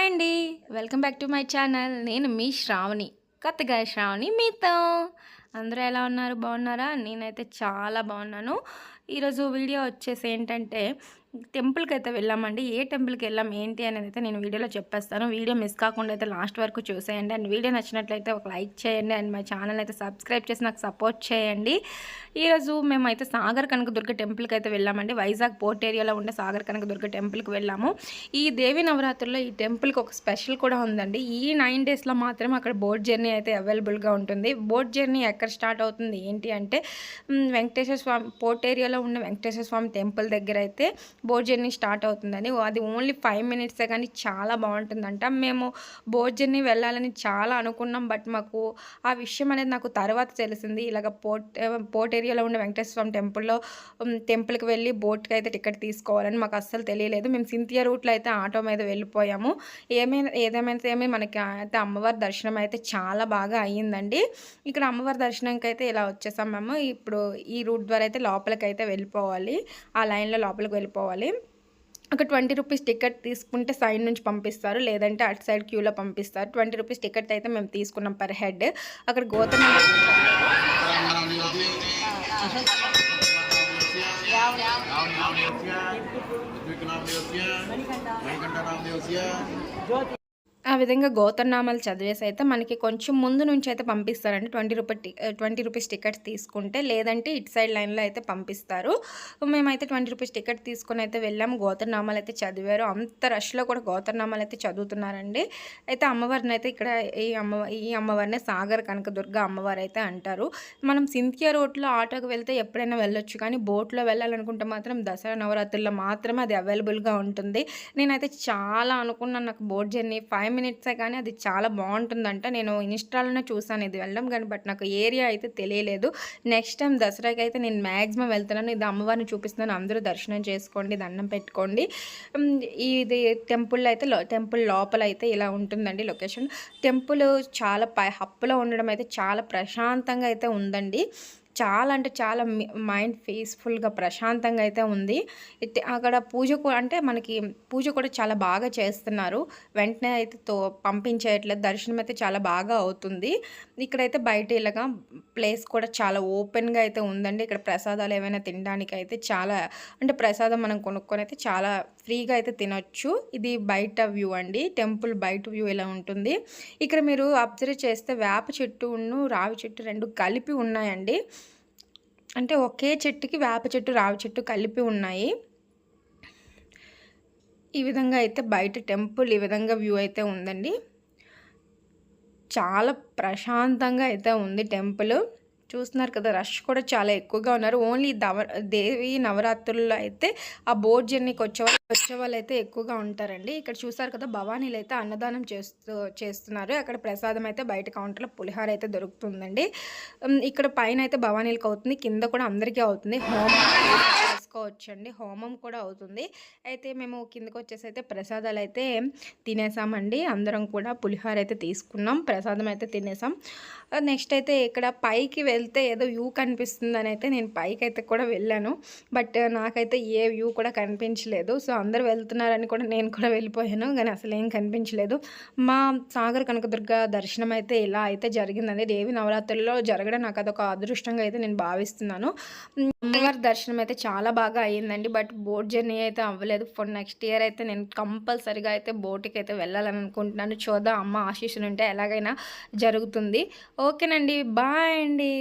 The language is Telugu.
అండి. Welcome back to my channel. నేను మీ శ్రావణి. కొత్తగా శ్రావణి మీతో. అందరూ ఎలా ఉన్నారు? బాగున్నారా? నేనైతే చాలా బాగున్నాను. ఈరోజు వీడియో వచ్చేసి ఏంటంటే టెంపుల్కి అయితే వెళ్ళామండి. ఏ టెంపుల్కి వెళ్ళాం ఏంటి అనేది అయితే నేను వీడియోలో చెప్పేస్తాను. వీడియో మిస్ కాకుండా అయితే లాస్ట్ వరకు చూసేయండి. అండ్ వీడియో నచ్చినట్లయితే ఒక లైక్ చేయండి. అండ్ మా ఛానల్ అయితే సబ్స్క్రైబ్ చేసి నాకు సపోర్ట్ చేయండి. ఈరోజు మేమైతే సాగర్ కనకదుర్గ టెంపుల్కి అయితే వెళ్ళామండి. వైజాగ్ పోర్ట్ ఏరియాలో ఉండే సాగర్ కనకదుర్గ టెంపుల్కి వెళ్ళాము. ఈ దేవి నవరాత్రుల్లో ఈ టెంపుల్కి ఒక స్పెషల్ కూడా ఉందండి. ఈ 9 డేస్లో మాత్రం అక్కడ బోట్ జర్నీ అయితే అవైలబుల్గా ఉంటుంది. బోట్ జర్నీ ఎక్కడ స్టార్ట్ అవుతుంది ఏంటి అంటే వెంకటేశ్వర స్వామి పోర్ట్ ఏరియాలో ఉన్న వెంకటేశ్వర స్వామి టెంపుల్ దగ్గర అయితే బోట్ జర్నీ స్టార్ట్ అవుతుందని. అది ఓన్లీ 5 మినిట్సే కానీ చాలా బాగుంటుందంట. మేము బోట్ జర్నీ వెళ్ళాలని చాలా అనుకున్నాం. బట్ మాకు ఆ విషయం అనేది నాకు తర్వాత తెలిసింది. ఇలాగ పోర్ట్ ఏరియాలో ఉన్న వెంకటేశ్వర స్వామి టెంపుల్కి వెళ్ళి బోట్కి అయితే టికెట్ తీసుకోవాలని మాకు అస్సలు తెలియలేదు. మేము సింథియా రూట్లో అయితే ఆటో మీద వెళ్ళిపోయాము. ఏదేమైనా మనకి అయితే అమ్మవారి దర్శనం అయితే చాలా బాగా అయ్యిందండి. ఇక్కడ అమ్మవారి దర్శనంకి అయితే ఇలా వచ్చేసాం మేము. ఇప్పుడు ఈ రూట్ ద్వారా అయితే లోపలికి అయితే వెళ్ళిపోవాలి. ఆ లైన్లో లోపలికి వెళ్ళిపోవాలి. అక్కడ 20 రూపీస్ టికెట్ తీసుకుంటే సైడ్ నుంచి పంపిస్తారు, లేదంటే అటు సైడ్ క్యూలో పంపిస్తారు. 20 రూపీస్ టికెట్ అయితే మేము తీసుకున్నాం పర్ హెడ్. అక్కడ గోతమ ఆ విధంగా గోత్రనామాలు చదివేసి అయితే మనకి కొంచెం ముందు నుంచి అయితే పంపిస్తారండి. 20 రూపీస్ టికెట్స్ తీసుకుంటే, లేదంటే ఇటు సైడ్ లైన్లో అయితే పంపిస్తారు. మేమైతే 20 రూపీస్ టికెట్ తీసుకొని అయితే వెళ్ళాము. గోత్రనామాలు అయితే చదివారు. అంత రష్లో కూడా గోత్రనామాలు అయితే చదువుతున్నారండి. అయితే అమ్మవారిని అయితే ఇక్కడ ఈ అమ్మవారిని సాగర్ కనకదుర్గ అమ్మవారు అయితే అంటారు. మనం సింథియా రోడ్లో ఆటోకి వెళ్తే ఎప్పుడైనా వెళ్ళొచ్చు, కానీ బోట్లో వెళ్ళాలనుకుంటే మాత్రం దసరా నవరాత్రుల్లో మాత్రమే అది అవైలబుల్గా ఉంటుంది. నేనైతే చాలా అనుకున్నాను, నాకు బోట్ జర్నీ 5 మినిట్సే కానీ అది చాలా బాగుంటుందంట. నేను ఇన్స్టాలోనే చూసాను ఇది వెళ్ళడం కానీ, బట్ నాకు ఏరియా అయితే తెలియలేదు. నెక్స్ట్ టైం దసరాకి అయితే నేను మ్యాక్సిమం వెళ్తున్నాను. ఇది అమ్మవారిని చూపిస్తున్నాను, అందరూ దర్శనం చేసుకోండి, దండం పెట్టుకోండి. ఇది టెంపుల్ లోపల అయితే ఇలా ఉంటుందండి లొకేషన్. టెంపుల్ చాలా హప్పులో ఉండడం అయితే చాలా ప్రశాంతంగా అయితే ఉందండి. చాలా అంటే చాలా మైండ్ పీస్ఫుల్గా ప్రశాంతంగా అయితే ఉంది. అక్కడ మనకి పూజ కూడా చాలా బాగా చేస్తున్నారు. వెంటనే అయితే పంపించేయట్లేదు. దర్శనం అయితే చాలా బాగా అవుతుంది. ఇక్కడైతే బయట ఇలాగా ప్లేస్ కూడా చాలా ఓపెన్గా అయితే ఉందండి. ఇక్కడ ప్రసాదాలు ఏమైనా తినడానికి అయితే చాలా, అంటే ప్రసాదం మనం కొనుక్కొని అయితే చాలా ఫ్రీగా అయితే తినొచ్చు. ఇది బయట వ్యూ అండి. టెంపుల్ బయట వ్యూ ఇలా ఉంటుంది. ఇక్కడ మీరు అబ్జర్వ్ చేస్తే వేప చెట్టు రావి చెట్టు 2 కలిపి ఉన్నాయండి. అంటే ఒకే చెట్టుకి వేప చెట్టు రావి చెట్టు కలిపి ఉన్నాయి. ఈ విధంగా అయితే బయట టెంపుల్ ఈ విధంగా వ్యూ అయితే ఉందండి. చాలా ప్రశాంతంగా అయితే ఉంది టెంపుల్. చూస్తున్నారు కదా, రష్ కూడా చాలా ఎక్కువగా ఉన్నారు. ఓన్లీ దేవి నవరాత్రుల్లో అయితే ఆ బోట్ జర్నీకి వచ్చే వాళ్ళు అయితే ఎక్కువగా ఉంటారండి. ఇక్కడ చూసారు కదా, భవానీలు అయితే అన్నదానం చేస్తున్నారు. అక్కడ ప్రసాదం అయితే బయట కౌంటర్లో పులిహార అయితే దొరుకుతుందండి. ఇక్కడ పైన అయితే భవానీలకు అవుతుంది, కింద కూడా అందరికీ అవుతుంది. హోమం చేసుకోవచ్చండి, హోమం కూడా అవుతుంది. అయితే మేము కిందకి వచ్చేసి అయితే ప్రసాదాలు అయితే తినేసామండి. అందరం కూడా పులిహార అయితే తీసుకున్నాం, ప్రసాదం అయితే తినేసాం. నెక్స్ట్ అయితే ఇక్కడ పైకి వెళ్తే ఏదో వ్యూ కనిపిస్తుందని అయితే నేను పైకి అయితే కూడా వెళ్ళాను. బట్ నాకైతే ఏ వ్యూ కూడా కనిపించలేదు. సో అందరూ వెళ్తున్నారని కూడా నేను కూడా వెళ్ళిపోయాను, కానీ అసలు ఏం కనిపించలేదు. మా సాగర్ కనకదుర్గ దర్శనం అయితే ఇలా అయితే జరిగిందండి. దేవి నవరాత్రుల్లో జరగడం నాకు అదొక అదృష్టంగా అయితే నేను భావిస్తున్నాను. అమ్మవారి దర్శనం అయితే చాలా బాగా అయ్యిందండి. బట్ బోట్ జర్నీ అయితే అవ్వలేదు. ఫర్ నెక్స్ట్ ఇయర్ అయితే నేను కంపల్సరీగా అయితే బోట్కి అయితే వెళ్ళాలని అనుకుంటున్నాను. చూద్దాం, అమ్మ ఆశీస్సులు ఉంటే ఎలాగైనా జరుగుతుంది. ఓకేనండి, బాయ్ అండి.